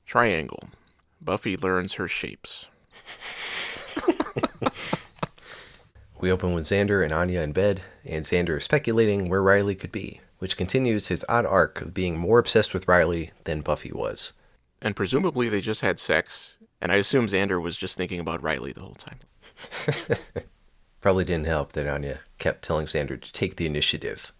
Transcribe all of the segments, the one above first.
Triangle. Buffy learns her shapes. We open with Xander and Anya in bed, and Xander is speculating where Riley could be, which continues his odd arc of being more obsessed with Riley than Buffy was. And presumably they just had sex, and I assume Xander was just thinking about Riley the whole time. Probably didn't help that Anya kept telling Xander to take the initiative.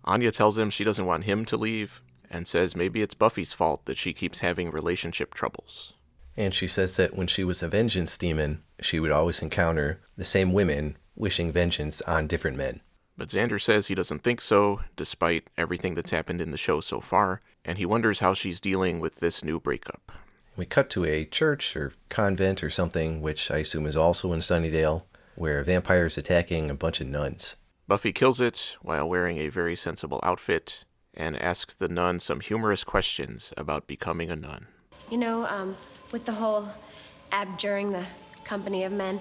Anya tells him she doesn't want him to leave, and says maybe it's Buffy's fault that she keeps having relationship troubles. And she says that when she was a vengeance demon, she would always encounter the same women wishing vengeance on different men. But Xander says he doesn't think so, despite everything that's happened in the show so far, and he wonders how she's dealing with this new breakup. We cut to a church or convent or something, which I assume is also in Sunnydale, where a vampire is attacking a bunch of nuns. Buffy kills it while wearing a very sensible outfit, and asks the nun some humorous questions about becoming a nun. With the whole abjuring the company of men,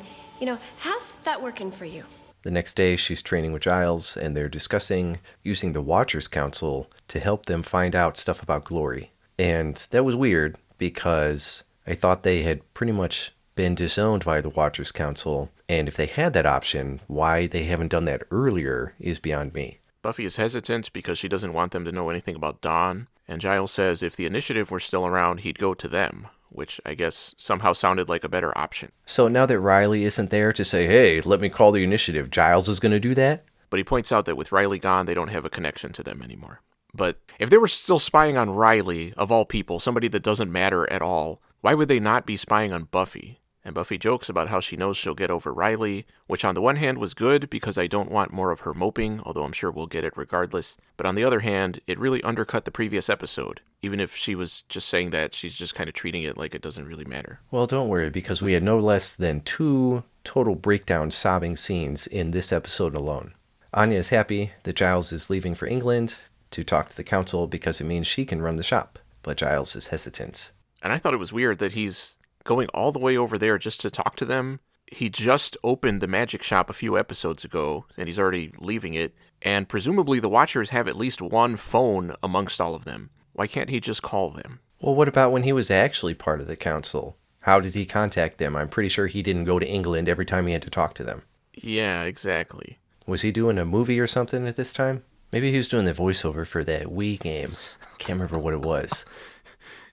how's that working for you? The next day, she's training with Giles, and they're discussing using the Watchers Council to help them find out stuff about Glory. And that was weird, because I thought they had pretty much been disowned by the Watchers Council, and if they had that option, why they haven't done that earlier is beyond me. Buffy is hesitant because she doesn't want them to know anything about Dawn, and Giles says if the Initiative were still around, he'd go to them, which I guess somehow sounded like a better option. So now that Riley isn't there to say, hey, let me call the Initiative, Giles is going to do that? But he points out that with Riley gone, they don't have a connection to them anymore. But if they were still spying on Riley, of all people, somebody that doesn't matter at all, why would they not be spying on Buffy? And Buffy jokes about how she knows she'll get over Riley, which on the one hand was good because I don't want more of her moping, although I'm sure we'll get it regardless. But on the other hand, it really undercut the previous episode. Even if she was just saying that, she's just kind of treating it like it doesn't really matter. Well, don't worry, because we had no less than 2 total breakdown sobbing scenes in this episode alone. Anya is happy that Giles is leaving for England to talk to the council because it means she can run the shop, but Giles is hesitant. And I thought it was weird that he's going all the way over there just to talk to them. He just opened the magic shop a few episodes ago, and he's already leaving it, and presumably the Watchers have at least one phone amongst all of them. Why can't he just call them? Well, what about when he was actually part of the council? How did he contact them? I'm pretty sure he didn't go to England every time he had to talk to them. Yeah, exactly. Was he doing a movie or something at this time? Maybe he was doing the voiceover for that Wii game. Can't remember what it was.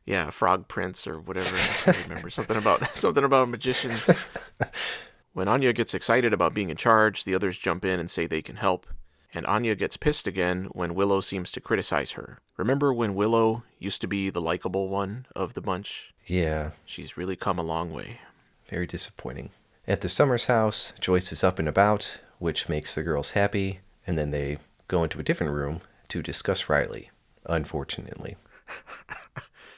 Yeah, Frog Prince or whatever. I can't remember. Something about magicians. When Anya gets excited about being in charge, the others jump in and say they can help. And Anya gets pissed again when Willow seems to criticize her. Remember when Willow used to be the likable one of the bunch? Yeah. She's really come a long way. Very disappointing. At the Summers house, Joyce is up and about, which makes the girls happy, and then they go into a different room to discuss Riley, unfortunately.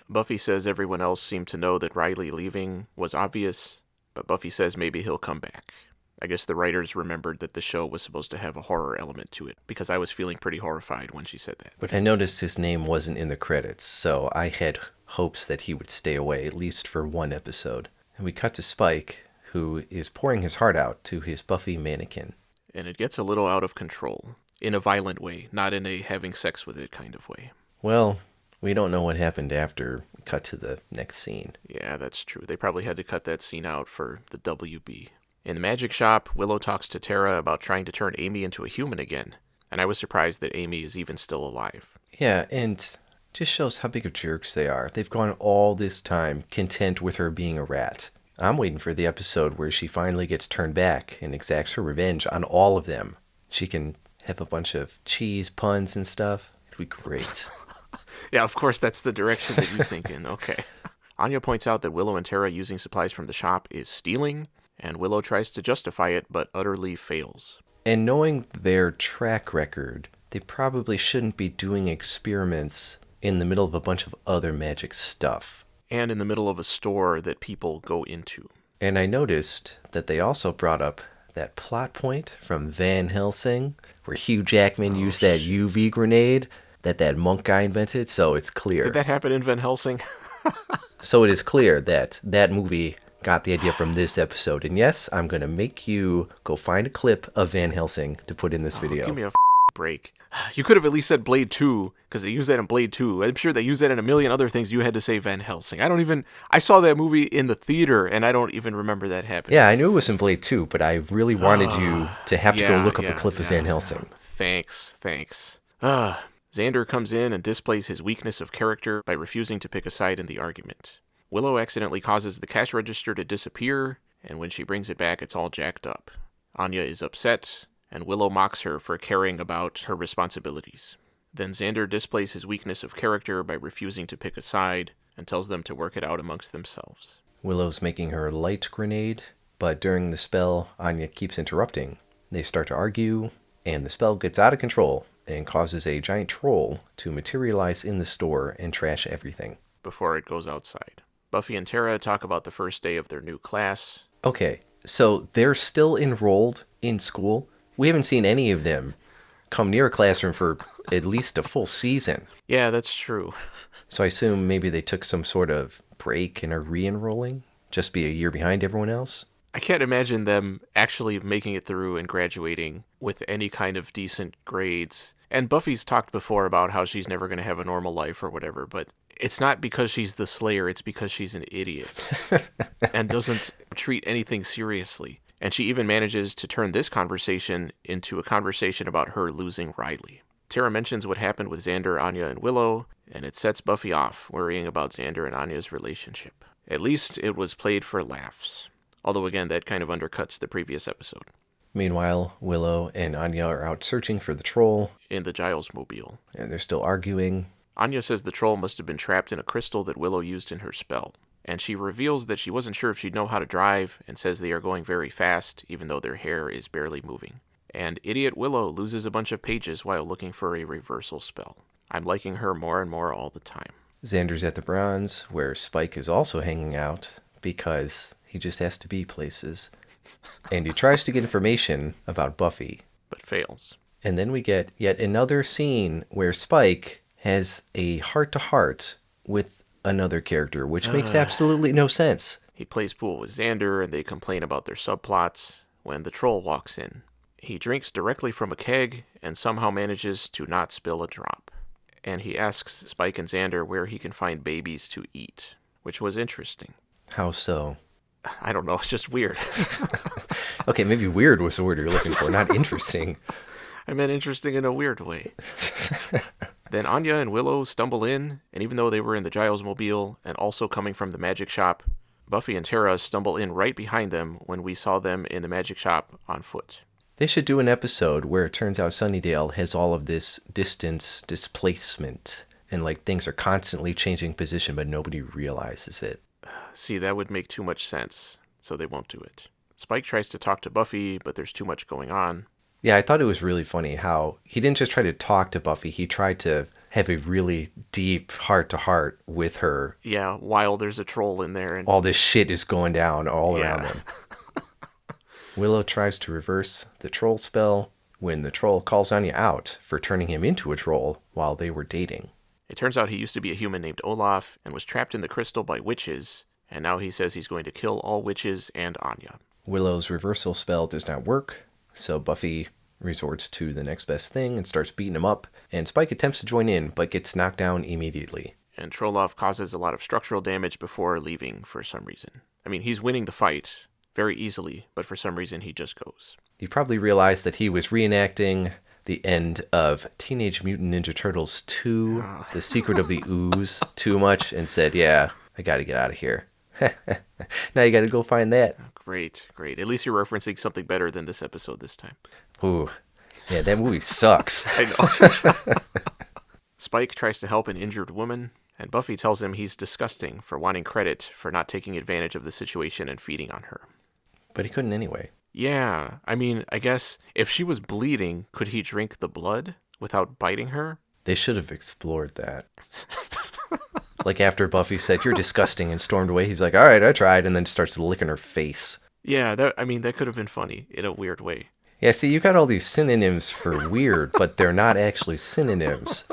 Buffy says everyone else seemed to know that Riley leaving was obvious, but Buffy says maybe he'll come back. I guess the writers remembered that the show was supposed to have a horror element to it, because I was feeling pretty horrified when she said that. But I noticed his name wasn't in the credits, so I had hopes that he would stay away, at least for one episode. And we cut to Spike, who is pouring his heart out to his Buffy mannequin. And it gets a little out of control, in a violent way, not in a having sex with it kind of way. Well, we don't know what happened after we cut to the next scene. Yeah, that's true. They probably had to cut that scene out for the WB. In the magic shop, Willow talks to Tara about trying to turn Amy into a human again, and I was surprised that Amy is even still alive. Yeah, and just shows how big of jerks they are. They've gone all this time content with her being a rat. I'm waiting for the episode where she finally gets turned back and exacts her revenge on all of them. She can have a bunch of cheese puns and stuff. It'd be great. Yeah, of course, that's the direction that you think in. Okay. Anya points out that Willow and Tara using supplies from the shop is stealing, and Willow tries to justify it, but utterly fails. And knowing their track record, they probably shouldn't be doing experiments in the middle of a bunch of other magic stuff. And in the middle of a store that people go into. And I noticed that they also brought up that plot point from Van Helsing where Hugh Jackman used that UV grenade that monk guy invented, so it's clear. Did that happen in Van Helsing? So it is clear that that movie got the idea from this episode. And yes, I'm going to make you go find a clip of Van Helsing to put in this video. Give me a break. You could have at least said Blade 2, because they use that in Blade 2. I'm sure they use that in a million other things. You had to say Van Helsing. I saw that movie in the theater, and I don't even remember that happening. Yeah, I knew it was in Blade 2, but I really wanted you to have to go look up a clip of Van Helsing. Thanks. Xander comes in and displays his weakness of character by refusing to pick a side in the argument. Willow accidentally causes the cash register to disappear, and when she brings it back, it's all jacked up. Anya is upset, and Willow mocks her for caring about her responsibilities. Then Xander displays his weakness of character by refusing to pick a side and tells them to work it out amongst themselves. Willow's making her light grenade, but during the spell, Anya keeps interrupting. They start to argue, and the spell gets out of control and causes a giant troll to materialize in the store and trash everything. Before it goes outside. Buffy and Tara talk about the first day of their new class. Okay, so they're still enrolled in school. We haven't seen any of them come near a classroom for at least a full season. Yeah, that's true. So I assume maybe they took some sort of break and are re-enrolling, just be a year behind everyone else. I can't imagine them actually making it through and graduating with any kind of decent grades. And Buffy's talked before about how she's never going to have a normal life or whatever, but it's not because she's the Slayer, it's because she's an idiot and doesn't treat anything seriously. And she even manages to turn this conversation into a conversation about her losing Riley. Tara mentions what happened with Xander, Anya, and Willow, and it sets Buffy off, worrying about Xander and Anya's relationship. At least it was played for laughs. Although, again, that kind of undercuts the previous episode. Meanwhile, Willow and Anya are out searching for the troll. In the Giles mobile. And they're still arguing. Anya says the troll must have been trapped in a crystal that Willow used in her spell. And she reveals that she wasn't sure if she'd know how to drive, and says they are going very fast, even though their hair is barely moving. And idiot Willow loses a bunch of pages while looking for a reversal spell. I'm liking her more and more all the time. Xander's at the Bronze, where Spike is also hanging out, because he just has to be places. And he tries to get information about Buffy. But fails. And then we get yet another scene where Spike has a heart-to-heart with another character, which makes absolutely no sense. He plays pool with Xander, and they complain about their subplots when the troll walks in. He drinks directly from a keg and somehow manages to not spill a drop. And he asks Spike and Xander where he can find babies to eat, which was interesting. How so? I don't know, it's just weird. Okay, maybe weird was the word you're looking for, not interesting. I meant interesting in a weird way. Then Anya and Willow stumble in, and even though they were in the Giles mobile and also coming from the magic shop, Buffy and Tara stumble in right behind them when we saw them in the magic shop on foot. They should do an episode where it turns out Sunnydale has all of this distance displacement, and like things are constantly changing position, but nobody realizes it. See, that would make too much sense, so they won't do it. Spike tries to talk to Buffy, but there's too much going on. Yeah, I thought it was really funny how he didn't just try to talk to Buffy, he tried to have a really deep heart-to-heart with her. Yeah, while there's a troll in there. And all this shit is going down all around them. Willow tries to reverse the troll spell when the troll calls Anya out for turning him into a troll while they were dating. It turns out he used to be a human named Olaf and was trapped in the crystal by witches, and now he says he's going to kill all witches and Anya. Willow's reversal spell does not work, so Buffy resorts to the next best thing and starts beating him up, and Spike attempts to join in, but gets knocked down immediately. And Trolloff causes a lot of structural damage before leaving for some reason. I mean, he's winning the fight very easily, but for some reason he just goes. You probably realized that he was reenacting the end of Teenage Mutant Ninja Turtles 2, The Secret of the Ooze, too much, and said, yeah, I gotta get out of here. Now you gotta go find that. Great. At least you're referencing something better than this episode this time. Ooh, yeah, that movie sucks. I know. Spike tries to help an injured woman, and Buffy tells him he's disgusting for wanting credit for not taking advantage of the situation and feeding on her. But he couldn't anyway. Yeah, I mean, I guess if she was bleeding, could he drink the blood without biting her? They should have explored that. Like after Buffy said, you're disgusting, and stormed away, he's like, all right, I tried, and then starts licking her face. Yeah, that could have been funny in a weird way. Yeah, see, you got all these synonyms for weird, but they're not actually synonyms.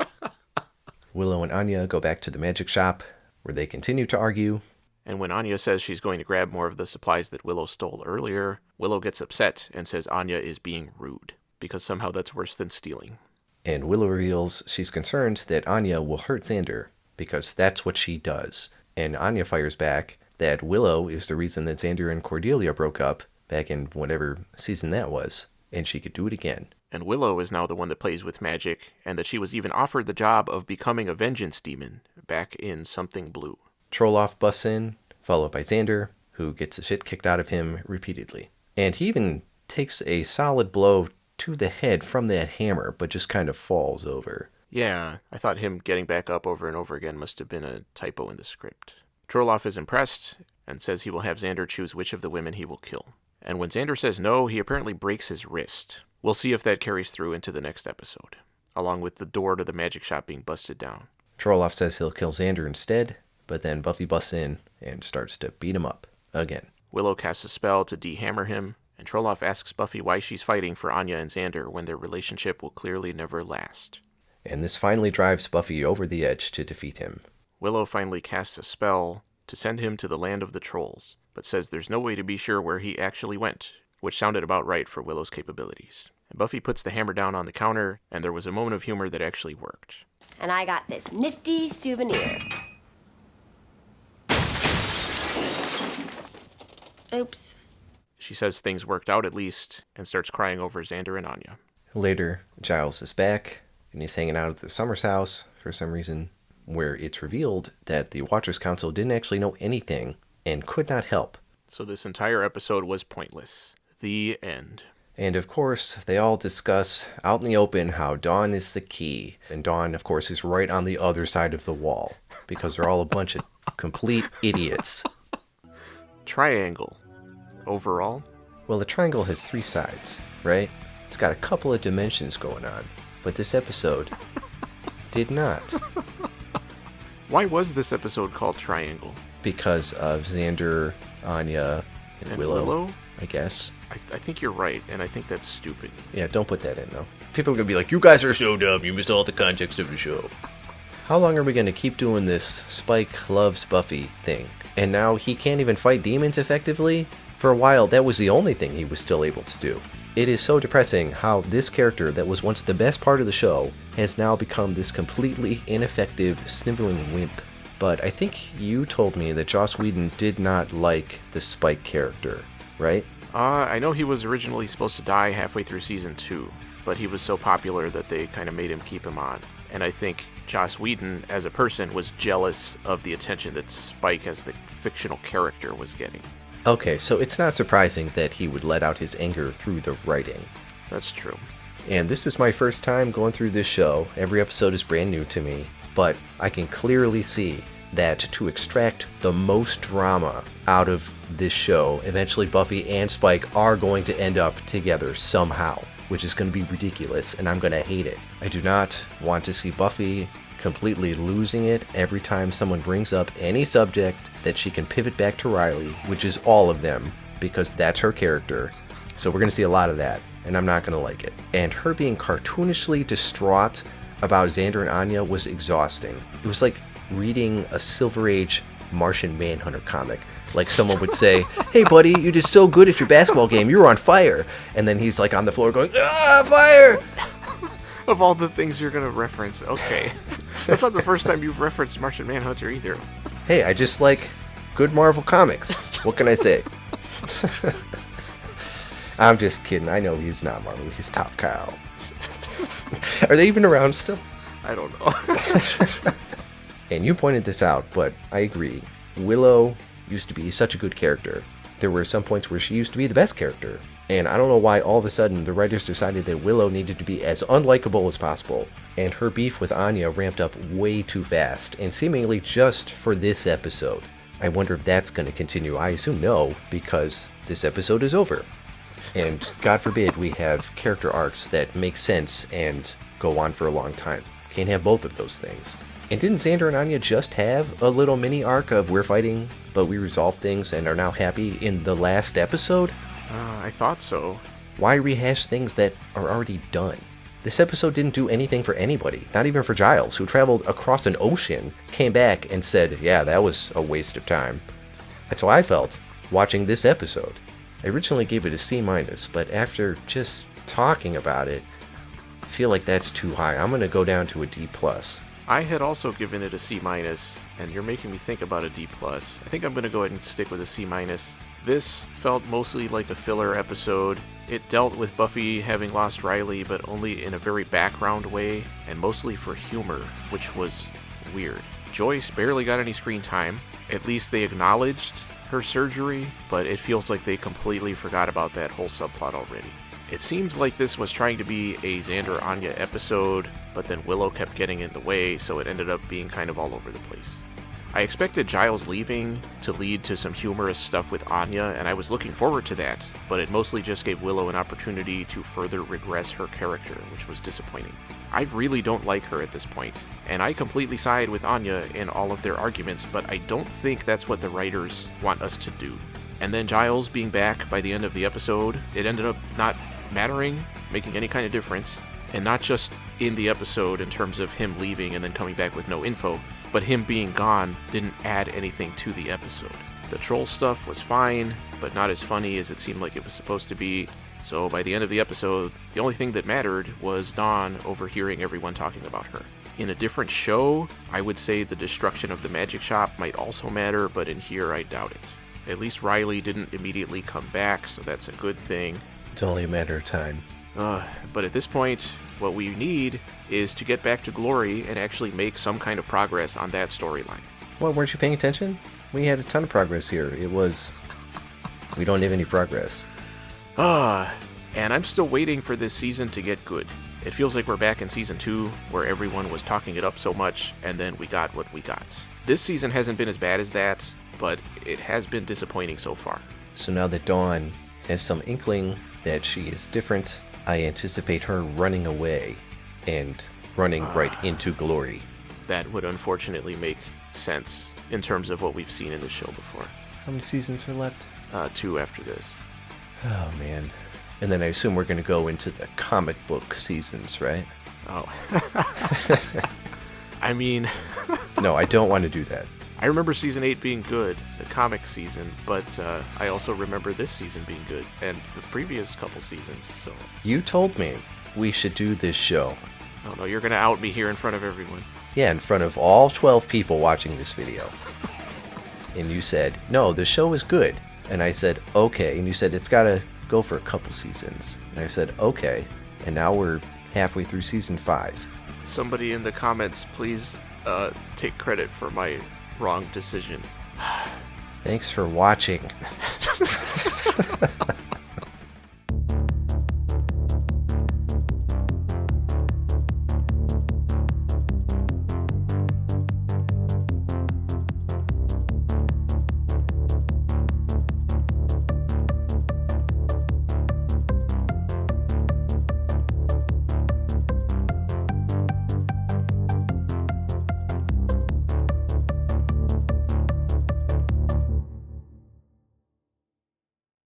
Willow and Anya go back to the magic shop, where they continue to argue. And when Anya says she's going to grab more of the supplies that Willow stole earlier, Willow gets upset and says Anya is being rude, because somehow that's worse than stealing. And Willow reveals she's concerned that Anya will hurt Xander, because that's what she does. And Anya fires back that Willow is the reason that Xander and Cordelia broke up back in whatever season that was, and she could do it again. And Willow is now the one that plays with magic, and that she was even offered the job of becoming a vengeance demon back in Something Blue. Trolloff busts in, followed by Xander, who gets the shit kicked out of him repeatedly. And he even takes a solid blow to the head from that hammer, but just kind of falls over. Yeah, I thought him getting back up over and over again must have been a typo in the script. Trolloff is impressed and says he will have Xander choose which of the women he will kill. And when Xander says no, he apparently breaks his wrist. We'll see if that carries through into the next episode, along with the door to the magic shop being busted down. Trolloff says he'll kill Xander instead, but then Buffy busts in and starts to beat him up again. Willow casts a spell to de-hammer him, and Trolloff asks Buffy why she's fighting for Anya and Xander when their relationship will clearly never last. And this finally drives Buffy over the edge to defeat him. Willow finally casts a spell to send him to the land of the trolls, but says there's no way to be sure where he actually went, which sounded about right for Willow's capabilities. And Buffy puts the hammer down on the counter, and there was a moment of humor that actually worked. And I got this nifty souvenir. Oops. She says things worked out at least, and starts crying over Xander and Anya. Later, Giles is back, and he's hanging out at the Summers house for some reason, where it's revealed that the Watchers Council didn't actually know anything and could not help. So this entire episode was pointless. The end. And of course, they all discuss out in the open how Dawn is the key. And Dawn, of course, is right on the other side of the wall, because they're all a bunch of complete idiots. Triangle. Overall? Well, the triangle has 3 sides, right? It's got a couple of dimensions going on, but this episode did not. Why was this episode called Triangle? Because of Xander, Anya, and Willow, I guess. I think you're right, and I think that's stupid. Yeah, don't put that in, though. People are going to be like, you guys are so dumb, you missed all the context of the show. How long are we going to keep doing this Spike loves Buffy thing? And now he can't even fight demons effectively? For a while, that was the only thing he was still able to do. It is so depressing how this character that was once the best part of the show has now become this completely ineffective, sniveling wimp. But I think you told me that Joss Whedon did not like the Spike character, right? I know he was originally supposed to die halfway through season 2, but he was so popular that they kind of made him keep him on. And I think Joss Whedon, as a person, was jealous of the attention that Spike as the fictional character was getting. Okay, so it's not surprising that he would let out his anger through the writing. That's true. And this is my first time going through this show. Every episode is brand new to me, but I can clearly see that to extract the most drama out of this show, eventually Buffy and Spike are going to end up together somehow, which is going to be ridiculous, and I'm going to hate it. I do not want to see Buffy completely losing it every time someone brings up any subject that she can pivot back to Riley, which is all of them, because that's her character. So we're going to see a lot of that, and I'm not going to like it. And her being cartoonishly distraught about Xander and Anya was exhausting. It was like reading a Silver Age Martian Manhunter comic. Like someone would say, hey buddy, you did so good at your basketball game, you were on fire. And then he's like on the floor going, ah, fire! Of all the things you're going to reference, okay. That's not the first time you've referenced Martian Manhunter either. Hey, I just like good Marvel comics. What can I say? I'm just kidding. I know he's not Marvel. He's Top Cow. Are they even around still? I don't know. And you pointed this out, but I agree. Willow used to be such a good character. There were some points where she used to be the best character. And I don't know why all of a sudden the writers decided that Willow needed to be as unlikable as possible. And her beef with Anya ramped up way too fast, and seemingly just for this episode. I wonder if that's going to continue. I assume no, because this episode is over. And God forbid we have character arcs that make sense and go on for a long time. Can't have both of those things. And didn't Xander and Anya just have a little mini arc of we're fighting, but we resolved things and are now happy in the last episode? I thought so. Why rehash things that are already done? This episode didn't do anything for anybody, not even for Giles, who traveled across an ocean, came back and said, yeah, that was a waste of time. That's how I felt watching this episode. I originally gave it a C-, but after just talking about it, I feel like that's too high. I'm going to go down to a D+. I had also given it a C-, and you're making me think about a D+. I think I'm going to go ahead and stick with a C-. This felt mostly like a filler episode. It dealt with Buffy having lost Riley, but only in a very background way, and mostly for humor, which was weird. Joyce barely got any screen time. At least they acknowledged her surgery, but it feels like they completely forgot about that whole subplot already. It seemed like this was trying to be a Xander Anya episode, but then Willow kept getting in the way, so it ended up being kind of all over the place. I expected Giles leaving to lead to some humorous stuff with Anya, and I was looking forward to that, but it mostly just gave Willow an opportunity to further regress her character, which was disappointing. I really don't like her at this point, and I completely side with Anya in all of their arguments, but I don't think that's what the writers want us to do. And then Giles being back by the end of the episode, it ended up not mattering, making any kind of difference, and not just in the episode in terms of him leaving and then coming back with no info, but him being gone didn't add anything to the episode. The troll stuff was fine, but not as funny as it seemed like it was supposed to be, so by the end of the episode, the only thing that mattered was Dawn overhearing everyone talking about her. In a different show, I would say the destruction of the magic shop might also matter, but in here I doubt it. At least Riley didn't immediately come back, so that's a good thing. It's only a matter of time. But at this point, what we need is to get back to Glory and actually make some kind of progress on that storyline. Well, weren't you paying attention? We had a ton of progress here. We don't have any progress. And I'm still waiting for this season to get good. It feels like we're back in season 2, where everyone was talking it up so much, and then we got what we got. This season hasn't been as bad as that, but it has been disappointing so far. So now that Dawn has some inkling that she is different, I anticipate her running away and running right into Glory. That would unfortunately make sense in terms of what we've seen in the show before. How many seasons are left? 2 after this. Oh, man. And then I assume we're going to go into the comic book seasons, right? Oh. I mean... No, I don't want to do that. I remember season 8 being good, the comic season, but I also remember this season being good, and the previous couple seasons, so... You told me we should do this show. Oh no, you're gonna out me here in front of everyone. Yeah, in front of all 12 people watching this video. And you said, no, the show is good. And I said, okay. And you said, it's gotta go for a couple seasons. And I said, okay. And now we're halfway through season 5. Somebody in the comments, please take credit for my wrong decision. Thanks for watching.